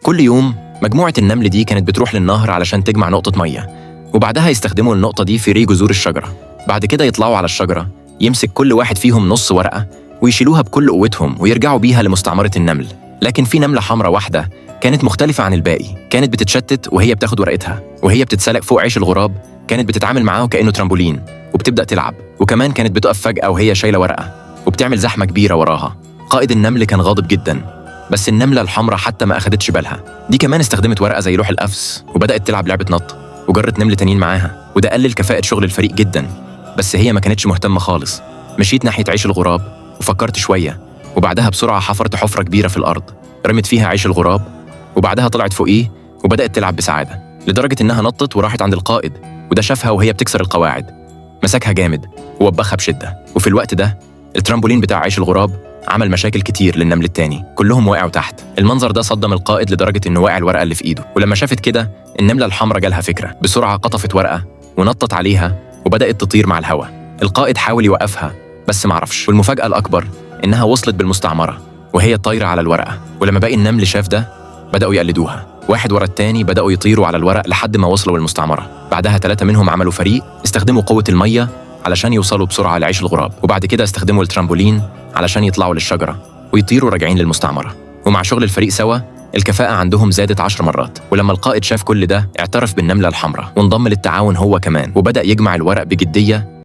كل يوم مجموعة النمل دي كانت بتروح للنهر علشان تجمع نقطة مية، وبعدها يستخدموا النقطة دي في ري جذور الشجرة. بعد كده يطلعوا على الشجرة، يمسك كل واحد فيهم نص ورقة ويشيلوها بكل قوتهم ويرجعوا بيها لمستعمرة النمل. لكن في نملة حمراء واحدة كانت مختلفة عن الباقي، كانت بتتشتت وهي بتاخد ورقتها، وهي بتتسلق فوق عيش الغراب كانت بتتعامل معاه كأنه ترامبولين وبتبدأ تلعب. وكمان كانت بتقف فجأة وهي شايلة ورقة وبتعمل زحمة كبيرة وراها. قائد النمل كان غاضب جدا، بس النملة الحمراء حتى ما أخدتش بالها. دي كمان استخدمت ورقة زي لوح القفز وبدأت تلعب لعبة نط، وجرت نمل تانيين معاها، وده قلل كفاءة شغل الفريق جدا. بس هي ما كانتش مهتمة خالص. مشيت ناحية عيش الغراب وفكرت شوية، وبعدها بسرعة حفرت حفرة كبيرة في الأرض، رمت فيها عيش الغراب، وبعدها طلعت فوقيه وبدأت تلعب بسعادة، لدرجة إنها نطت وراحت عند القائد، وده شافها وهي بتكسر القواعد. مسكها جامد ووبخها بشدة، وفي الوقت ده الترامبولين بتاع عيش الغراب عمل مشاكل كتير للنمل التاني، كلهم وقعوا تحت. المنظر ده صدم القائد لدرجة إنه وقع الورقة اللي في إيده. ولما شافت كده النملة الحمراء جالها فكرة، بسرعة قطفت ورقة ونطت عليها وبدأت تطير مع الهواء. القائد حاول يوقفها بس معرفش، والمفاجأة الأكبر إنها وصلت بالمستعمرة وهي طايرة على الورقة. ولما باقي النمل شاف ده بدأوا يقلدوها، واحد ورا التاني بدأوا يطيروا على الورق لحد ما وصلوا المستعمرة. بعدها 3 منهم عملوا فريق، استخدموا قوة المية علشان يوصلوا بسرعة لعيش الغراب، وبعد كده استخدموا الترامبولين علشان يطلعوا للشجرة ويطيروا راجعين للمستعمرة. ومع شغل الفريق سوا الكفاءة عندهم زادت 10 مرات. ولما القائد شاف كل ده اعترف بالنملة الحمراء وانضم للتعاون هو كمان، وبدأ يجمع الورق بجدية